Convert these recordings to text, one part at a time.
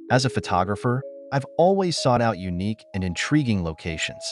As a photographer, I've always sought out unique and intriguing locations.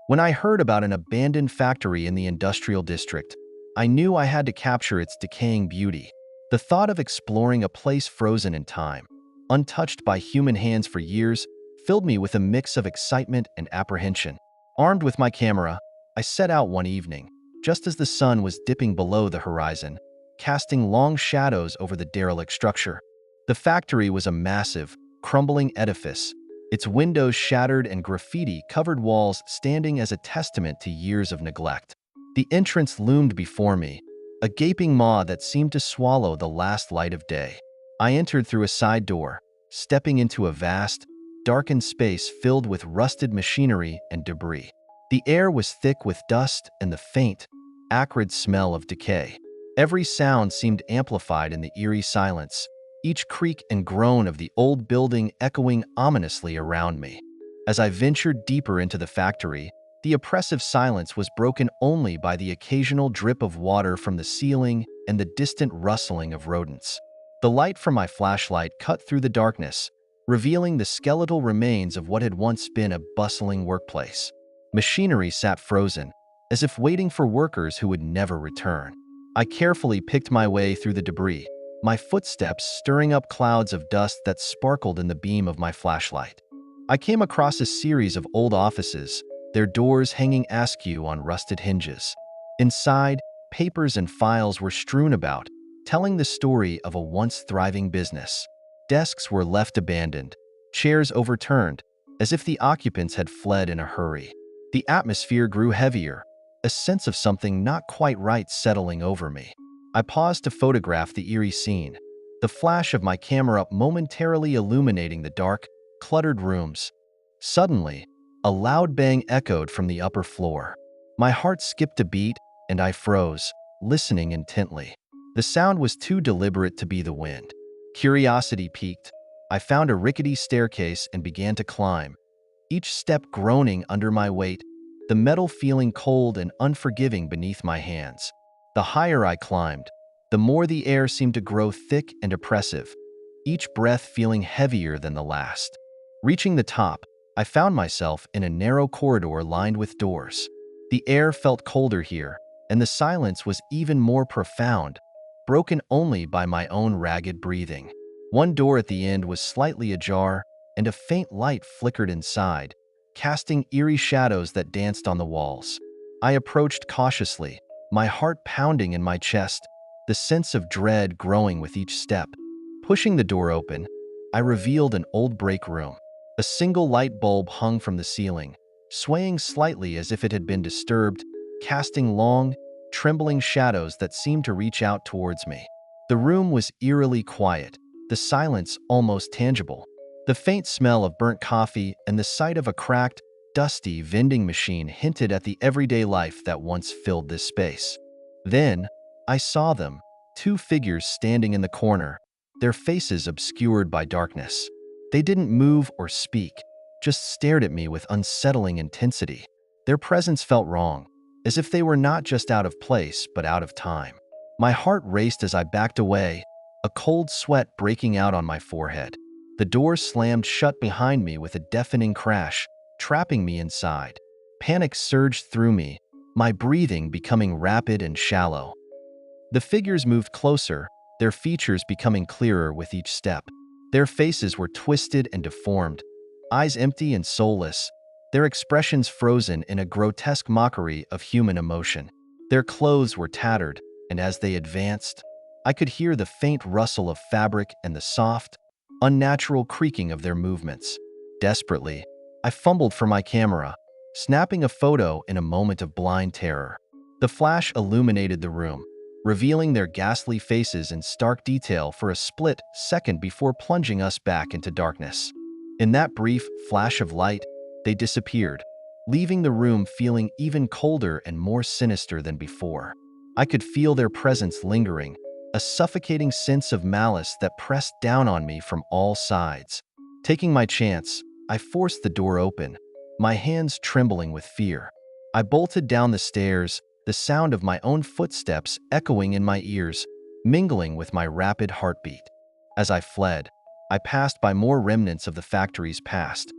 When I heard about an abandoned factory in the industrial district, I knew I had to capture its decaying beauty. The thought of exploring a place frozen in time, untouched by human hands for years, filled me with a mix of excitement and apprehension. Armed with my camera, I set out one evening, just as the sun was dipping below the horizon, casting long shadows over the derelict structure. The factory was a massive, crumbling edifice, its windows shattered and graffiti-covered walls standing as a testament to years of neglect. The entrance loomed before me, a gaping maw that seemed to swallow the last light of day. I entered through a side door, stepping into a vast, darkened space filled with rusted machinery and debris. The air was thick with dust and the faint, acrid smell of decay. Every sound seemed amplified in the eerie silence, each creak and groan of the old building echoing ominously around me. As I ventured deeper into the factory, the oppressive silence was broken only by the occasional drip of water from the ceiling and the distant rustling of rodents. The light from my flashlight cut through the darkness, revealing the skeletal remains of what had once been a bustling workplace. Machinery sat frozen, as if waiting for workers who would never return. I carefully picked my way through the debris, my footsteps stirring up clouds of dust that sparkled in the beam of my flashlight. I came across a series of old offices, their doors hanging askew on rusted hinges. Inside, papers and files were strewn about, telling the story of a once thriving business. Desks were left abandoned, chairs overturned, as if the occupants had fled in a hurry. The atmosphere grew heavier, a sense of something not quite right settling over me. I paused to photograph the eerie scene, the flash of my camera momentarily illuminating the dark, cluttered rooms. Suddenly, a loud bang echoed from the upper floor. My heart skipped a beat, and I froze, listening intently. The sound was too deliberate to be the wind. Curiosity piqued. I found a rickety staircase and began to climb, each step groaning under my weight, the metal feeling cold and unforgiving beneath my hands. The higher I climbed, the more the air seemed to grow thick and oppressive, each breath feeling heavier than the last. Reaching the top, I found myself in a narrow corridor lined with doors. The air felt colder here, and the silence was even more profound, broken only by my own ragged breathing. One door at the end was slightly ajar, and a faint light flickered inside, casting eerie shadows that danced on the walls. I approached cautiously, my heart pounding in my chest, the sense of dread growing with each step. Pushing the door open, I revealed an old break room. A single light bulb hung from the ceiling, swaying slightly as if it had been disturbed, casting long, trembling shadows that seemed to reach out towards me. The room was eerily quiet, the silence almost tangible. The faint smell of burnt coffee and the sight of a cracked, dusty vending machine hinted at the everyday life that once filled this space. Then, I saw them, two figures standing in the corner, their faces obscured by darkness. They didn't move or speak, just stared at me with unsettling intensity. Their presence felt wrong, as if they were not just out of place, but out of time. My heart raced as I backed away, a cold sweat breaking out on my forehead. The door slammed shut behind me with a deafening crash, trapping me inside. Panic surged through me, my breathing becoming rapid and shallow. The figures moved closer, their features becoming clearer with each step. Their faces were twisted and deformed, eyes empty and soulless, their expressions frozen in a grotesque mockery of human emotion. Their clothes were tattered, and as they advanced, I could hear the faint rustle of fabric and the soft, unnatural creaking of their movements. Desperately, I fumbled for my camera, snapping a photo in a moment of blind terror. The flash illuminated the room, revealing their ghastly faces in stark detail for a split second before plunging us back into darkness. In that brief flash of light, they disappeared, leaving the room feeling even colder and more sinister than before. I could feel their presence lingering, a suffocating sense of malice that pressed down on me from all sides. Taking my chance, I forced the door open, my hands trembling with fear. I bolted down the stairs, the sound of my own footsteps echoing in my ears, mingling with my rapid heartbeat. As I fled, I passed by more remnants of the factory's past.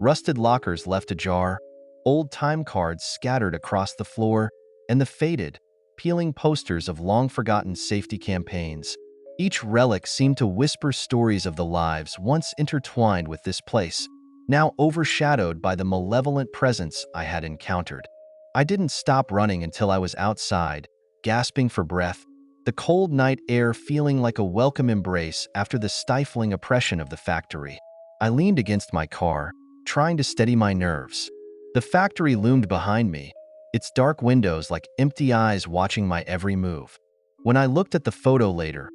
Rusted lockers left ajar, old time cards scattered across the floor, and the faded, peeling posters of long-forgotten safety campaigns. Each relic seemed to whisper stories of the lives once intertwined with this place, now overshadowed by the malevolent presence I had encountered. I didn't stop running until I was outside, gasping for breath, the cold night air feeling like a welcome embrace after the stifling oppression of the factory. I leaned against my car, trying to steady my nerves. The factory loomed behind me, its dark windows like empty eyes watching my every move. When I looked at the photo later,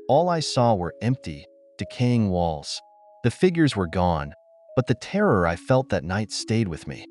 all I saw were empty, decaying walls. The figures were gone, but the terror I felt that night stayed with me.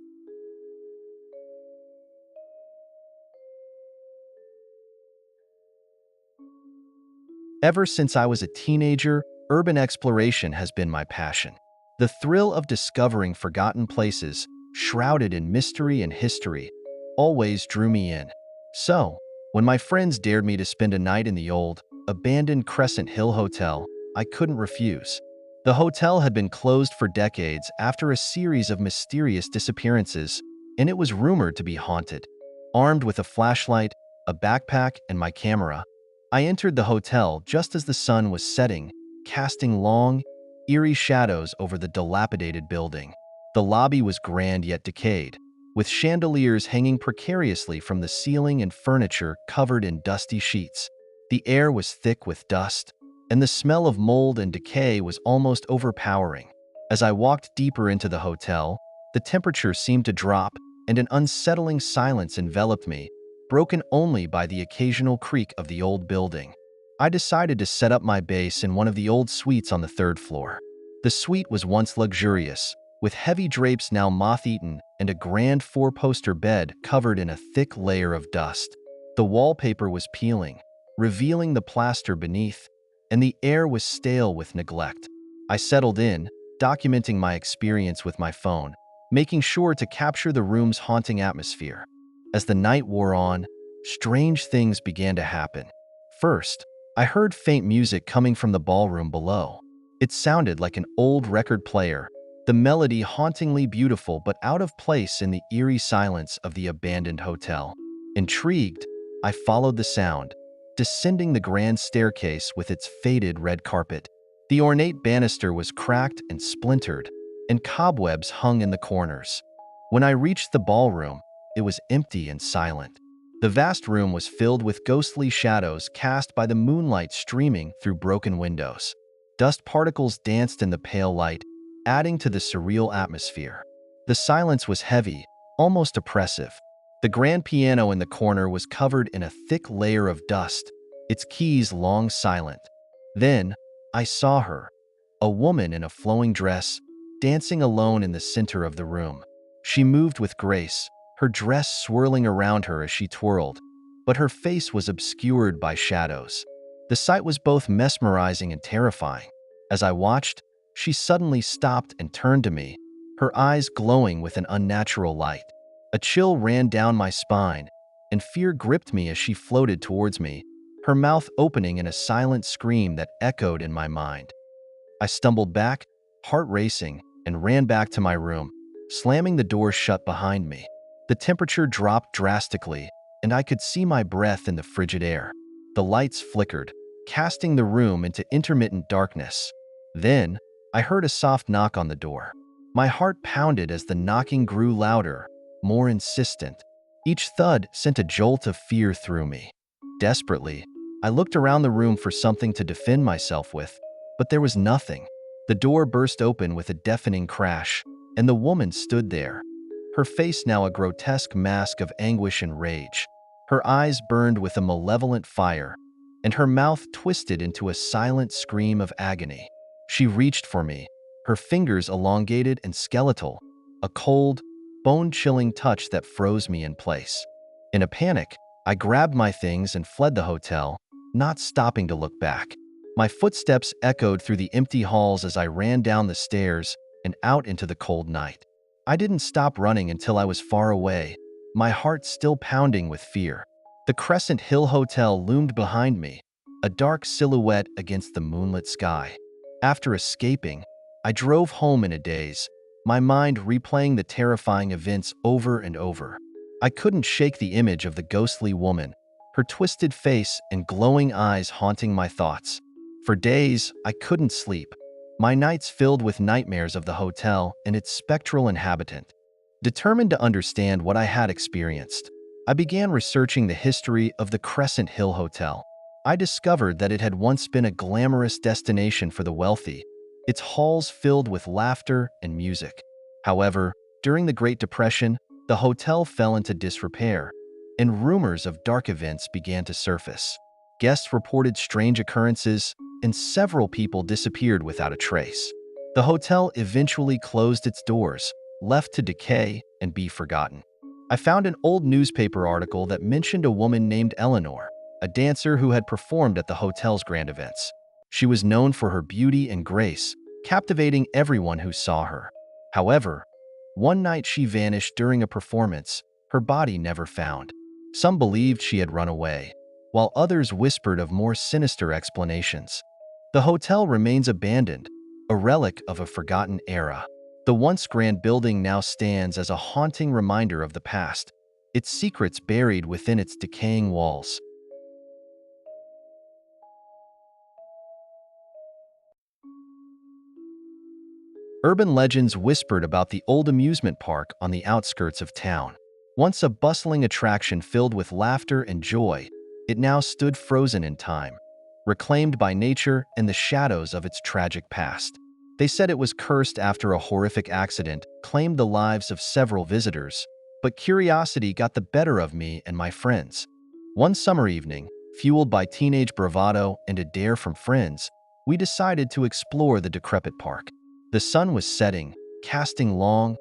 Ever since I was a teenager, urban exploration has been my passion. The thrill of discovering forgotten places, shrouded in mystery and history, always drew me in. So, when my friends dared me to spend a night in the old, abandoned Crescent Hill Hotel, I couldn't refuse. The hotel had been closed for decades after a series of mysterious disappearances, and it was rumored to be haunted. Armed with a flashlight, a backpack, and my camera, I entered the hotel just as the sun was setting, casting long, eerie shadows over the dilapidated building. The lobby was grand yet decayed, with chandeliers hanging precariously from the ceiling and furniture covered in dusty sheets. The air was thick with dust, and the smell of mold and decay was almost overpowering. As I walked deeper into the hotel, the temperature seemed to drop, and an unsettling silence enveloped me, broken only by the occasional creak of the old building. I decided to set up my base in one of the old suites on the third floor. The suite was once luxurious, with heavy drapes now moth-eaten and a grand four-poster bed covered in a thick layer of dust. The wallpaper was peeling, revealing the plaster beneath, and the air was stale with neglect. I settled in, documenting my experience with my phone, making sure to capture the room's haunting atmosphere. As the night wore on, strange things began to happen. First, I heard faint music coming from the ballroom below. It sounded like an old record player, the melody hauntingly beautiful but out of place in the eerie silence of the abandoned hotel. Intrigued, I followed the sound, descending the grand staircase with its faded red carpet. The ornate banister was cracked and splintered, and cobwebs hung in the corners. When I reached the ballroom, it was empty and silent. The vast room was filled with ghostly shadows cast by the moonlight streaming through broken windows. Dust particles danced in the pale light, adding to the surreal atmosphere. The silence was heavy, almost oppressive. The grand piano in the corner was covered in a thick layer of dust, its keys long silent. Then, I saw her, a woman in a flowing dress, dancing alone in the center of the room. She moved with grace, her dress swirling around her as she twirled, but her face was obscured by shadows. The sight was both mesmerizing and terrifying. As I watched, she suddenly stopped and turned to me, her eyes glowing with an unnatural light. A chill ran down my spine, and fear gripped me as she floated towards me, her mouth opening in a silent scream that echoed in my mind. I stumbled back, heart racing, and ran back to my room, slamming the door shut behind me. The temperature dropped drastically, and I could see my breath in the frigid air. The lights flickered, casting the room into intermittent darkness. Then, I heard a soft knock on the door. My heart pounded as the knocking grew louder, more insistent. Each thud sent a jolt of fear through me. Desperately, I looked around the room for something to defend myself with, but there was nothing. The door burst open with a deafening crash, and the woman stood there, her face now a grotesque mask of anguish and rage. Her eyes burned with a malevolent fire, and her mouth twisted into a silent scream of agony. She reached for me, her fingers elongated and skeletal, a cold, bone-chilling touch that froze me in place. In a panic, I grabbed my things and fled the hotel, not stopping to look back. My footsteps echoed through the empty halls as I ran down the stairs and out into the cold night. I didn't stop running until I was far away, my heart still pounding with fear. The Crescent Hill Hotel loomed behind me, a dark silhouette against the moonlit sky. After escaping, I drove home in a daze, my mind replaying the terrifying events over and over. I couldn't shake the image of the ghostly woman, her twisted face and glowing eyes haunting my thoughts. For days, I couldn't sleep, my nights filled with nightmares of the hotel and its spectral inhabitant. Determined to understand what I had experienced, I began researching the history of the Crescent Hill Hotel. I discovered that it had once been a glamorous destination for the wealthy, its halls filled with laughter and music. However, during the Great Depression, the hotel fell into disrepair, and rumors of dark events began to surface. Guests reported strange occurrences, and several people disappeared without a trace. The hotel eventually closed its doors, left to decay and be forgotten. I found an old newspaper article that mentioned a woman named Eleanor, a dancer who had performed at the hotel's grand events. She was known for her beauty and grace, captivating everyone who saw her. However, one night she vanished during a performance, her body never found. Some believed she had run away, while others whispered of more sinister explanations. The hotel remains abandoned, a relic of a forgotten era. The once grand building now stands as a haunting reminder of the past, its secrets buried within its decaying walls. Urban legends whispered about the old amusement park on the outskirts of town. Once a bustling attraction filled with laughter and joy, it now stood frozen in time, reclaimed by nature and the shadows of its tragic past. They said it was cursed after a horrific accident claimed the lives of several visitors, but curiosity got the better of me and my friends. One summer evening, fueled by teenage bravado and a dare from friends, we decided to explore the decrepit park. The sun was setting, casting long,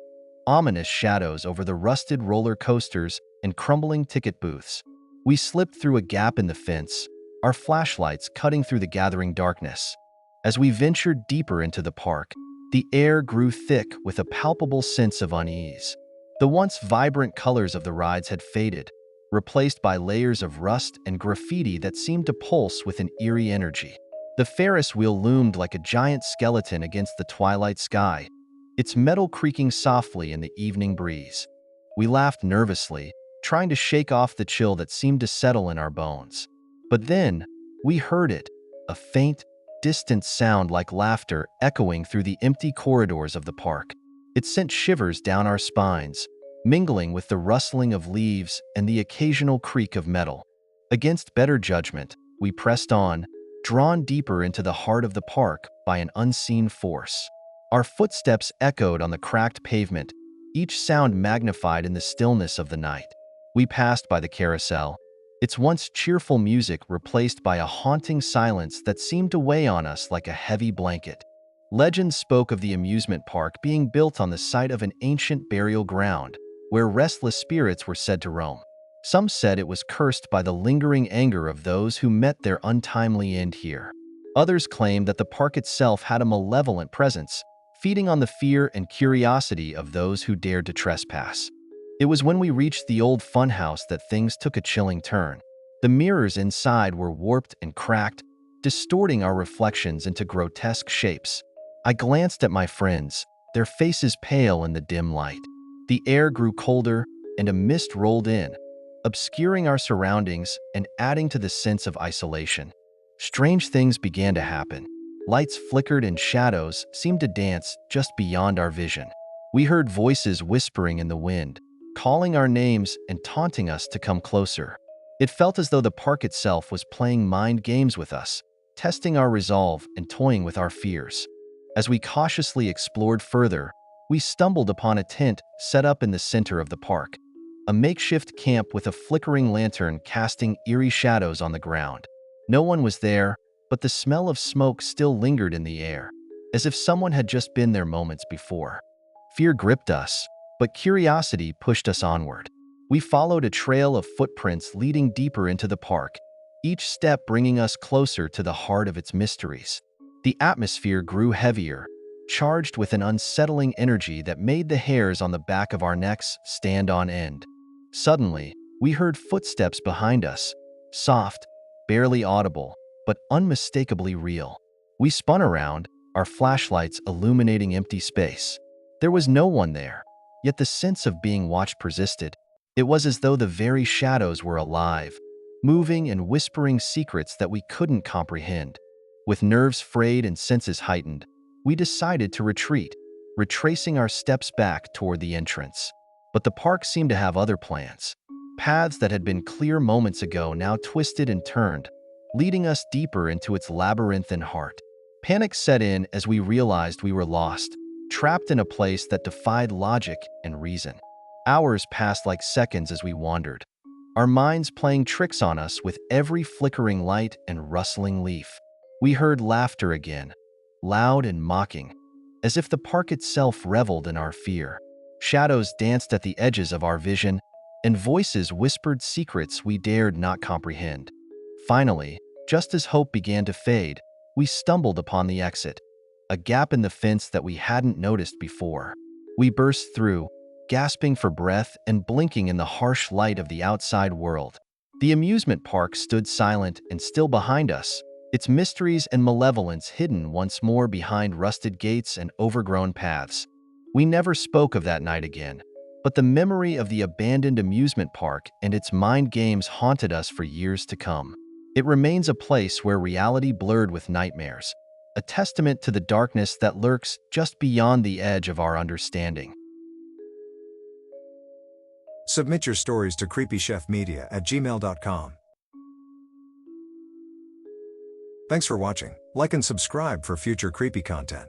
ominous shadows over the rusted roller coasters and crumbling ticket booths. We slipped through a gap in the fence, our flashlights cutting through the gathering darkness. As we ventured deeper into the park, the air grew thick with a palpable sense of unease. The once vibrant colors of the rides had faded, replaced by layers of rust and graffiti that seemed to pulse with an eerie energy. The Ferris wheel loomed like a giant skeleton against the twilight sky, its metal creaking softly in the evening breeze. We laughed nervously, trying to shake off the chill that seemed to settle in our bones. But then, we heard it, a faint, distant sound like laughter echoing through the empty corridors of the park. It sent shivers down our spines, mingling with the rustling of leaves and the occasional creak of metal. Against better judgment, we pressed on, drawn deeper into the heart of the park by an unseen force. Our footsteps echoed on the cracked pavement, each sound magnified in the stillness of the night. We passed by the carousel, its once cheerful music replaced by a haunting silence that seemed to weigh on us like a heavy blanket. Legends spoke of the amusement park being built on the site of an ancient burial ground, where restless spirits were said to roam. Some said it was cursed by the lingering anger of those who met their untimely end here. Others claimed that the park itself had a malevolent presence, feeding on the fear and curiosity of those who dared to trespass. It was when we reached the old funhouse that things took a chilling turn. The mirrors inside were warped and cracked, distorting our reflections into grotesque shapes. I glanced at my friends, their faces pale in the dim light. The air grew colder, and a mist rolled in, obscuring our surroundings and adding to the sense of isolation. Strange things began to happen. Lights flickered and shadows seemed to dance just beyond our vision. We heard voices whispering in the wind, calling our names and taunting us to come closer. It felt as though the park itself was playing mind games with us, testing our resolve and toying with our fears. As we cautiously explored further, we stumbled upon a tent set up in the center of the park, a makeshift camp with a flickering lantern casting eerie shadows on the ground. No one was there, but the smell of smoke still lingered in the air, as if someone had just been there moments before. Fear gripped us, but curiosity pushed us onward. We followed a trail of footprints leading deeper into the park, each step bringing us closer to the heart of its mysteries. The atmosphere grew heavier, charged with an unsettling energy that made the hairs on the back of our necks stand on end. Suddenly, we heard footsteps behind us, soft, barely audible, but unmistakably real. We spun around, our flashlights illuminating empty space. There was no one there, yet the sense of being watched persisted. It was as though the very shadows were alive, moving and whispering secrets that we couldn't comprehend. With nerves frayed and senses heightened, we decided to retreat, retracing our steps back toward the entrance. But the park seemed to have other plans. Paths that had been clear moments ago now twisted and turned, leading us deeper into its labyrinthine heart. Panic set in as we realized we were lost, trapped in a place that defied logic and reason. Hours passed like seconds as we wandered, our minds playing tricks on us with every flickering light and rustling leaf. We heard laughter again, loud and mocking, as if the park itself reveled in our fear. Shadows danced at the edges of our vision, and voices whispered secrets we dared not comprehend. Finally, just as hope began to fade, we stumbled upon the exit, a gap in the fence that we hadn't noticed before. We burst through, gasping for breath and blinking in the harsh light of the outside world. The amusement park stood silent and still behind us, its mysteries and malevolence hidden once more behind rusted gates and overgrown paths. We never spoke of that night again, but the memory of the abandoned amusement park and its mind games haunted us for years to come. It remains a place where reality blurred with nightmares, a testament to the darkness that lurks just beyond the edge of our understanding. Submit your stories to creepychefmedia@gmail.com. Thanks for watching. Like and subscribe for future creepy content.